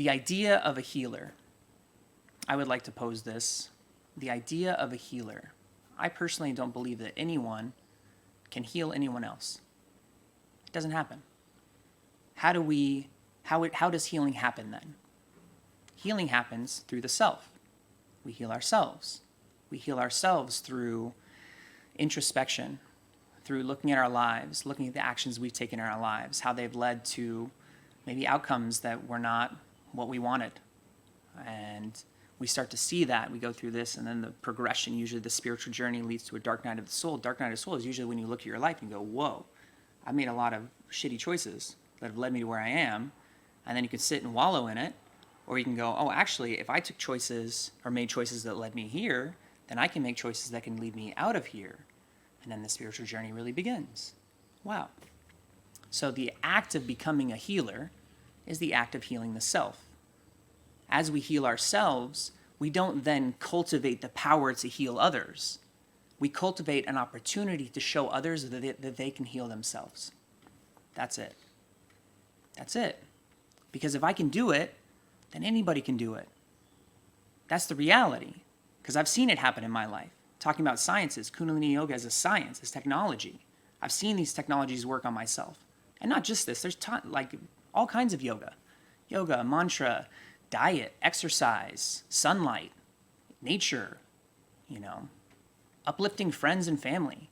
The idea of a healer. I would like to pose this. The idea of a healer. I personally don't believe that anyone can heal anyone else. It doesn't happen. How does healing happen then? Healing happens through the self. We heal ourselves. We heal ourselves through introspection, through looking at our lives, looking at the actions we've taken in our lives, how they've led to maybe outcomes that were not what we wanted. And we start to see that. We go through this, and then the progression, usually the spiritual journey leads to a dark night of the soul. Dark night of the soul is usually when you look at your life and go, whoa, I made a lot of shitty choices that have led me to where I am. And then you can sit and wallow in it. Or you can go, oh, actually, if I took choices or made choices that led me here, then I can make choices that can lead me out of here. And then the spiritual journey really begins. Wow. So the act of becoming a healer is the act of healing the self. As we heal ourselves, we don't then cultivate the power to heal others. We cultivate an opportunity to show others that they can heal themselves. That's it. That's it. Because if I can do it, then anybody can do it. That's the reality. Because I've seen it happen in my life. Talking about sciences, Kundalini yoga as a science, as technology. I've seen these technologies work on myself. And not just this, there's like all kinds of yoga. Yoga, mantra, diet, exercise, sunlight, nature, uplifting friends and family,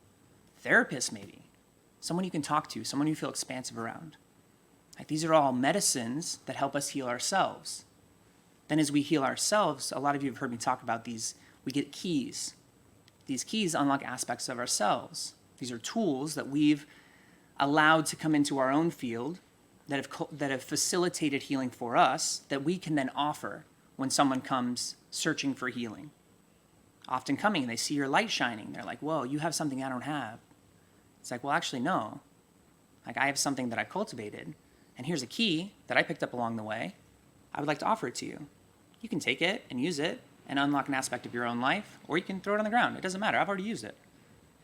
therapists maybe, someone you can talk to, someone you feel expansive around. Like these are all medicines that help us heal ourselves. Then as we heal ourselves, a lot of you have heard me talk about these, we get keys. These keys unlock aspects of ourselves. These are tools that we've allowed to come into our own field that have facilitated healing for us that we can then offer when someone comes searching for healing. Often coming, they see your light shining. They're like, whoa, you have something I don't have. It's like, well, actually, no. Like, I have something that I cultivated, and here's a key that I picked up along the way. I would like to offer it to you. You can take it and use it and unlock an aspect of your own life, or you can throw it on the ground. It doesn't matter. I've already used it.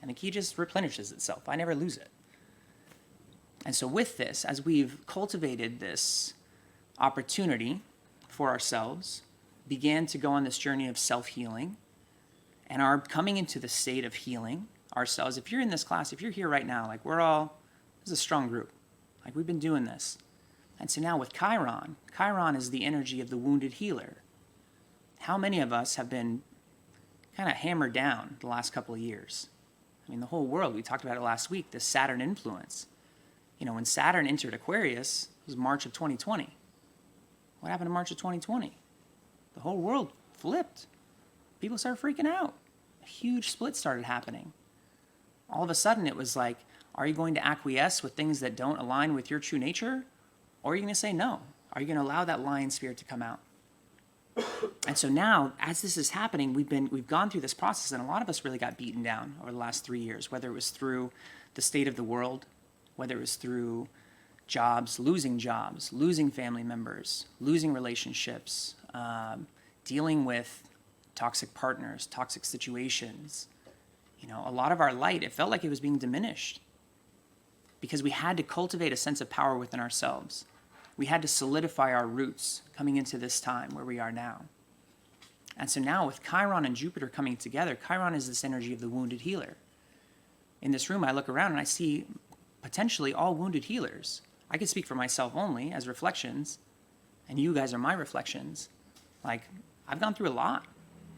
And the key just replenishes itself. I never lose it. And so with this, as we've cultivated this opportunity for ourselves, began to go on this journey of self-healing, and are coming into the state of healing ourselves. If you're in this class, if you're here right now, like this is a strong group. Like we've been doing this. And so now with Chiron is the energy of the wounded healer. How many of us have been kind of hammered down the last couple of years? I mean, the whole world, we talked about it last week, this Saturn influence. When Saturn entered Aquarius, it was March of 2020. What happened in March of 2020? The whole world flipped. People started freaking out. A huge split started happening. All of a sudden, it was like, are you going to acquiesce with things that don't align with your true nature? Or are you going to say no? Are you going to allow that lion spirit to come out? And so now, as this is happening, we've gone through this process, and a lot of us really got beaten down over the last 3 years, whether it was through the state of the world, whether it was through jobs, losing family members, losing relationships, dealing with toxic partners, toxic situations. A lot of our light, it felt like it was being diminished because we had to cultivate a sense of power within ourselves. We had to solidify our roots coming into this time where we are now. And so now with Chiron and Jupiter coming together, Chiron is this energy of the wounded healer. In this room, I look around and I see potentially all wounded healers. I can speak for myself only as reflections, and you guys are my reflections. Like, I've gone through a lot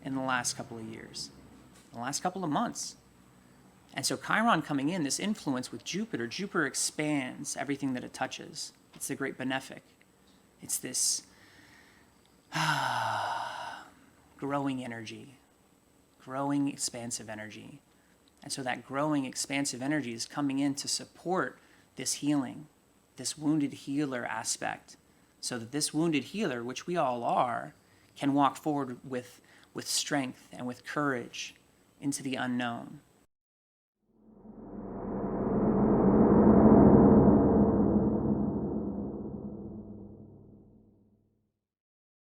in the last couple of years, the last couple of months. And so Chiron coming in, this influence with Jupiter expands everything that it touches. It's the great benefic. It's this growing energy, growing expansive energy. And so that growing expansive energy is coming in to support this healing, this wounded healer aspect, so that this wounded healer, which we all are, can walk forward with strength and with courage into the unknown.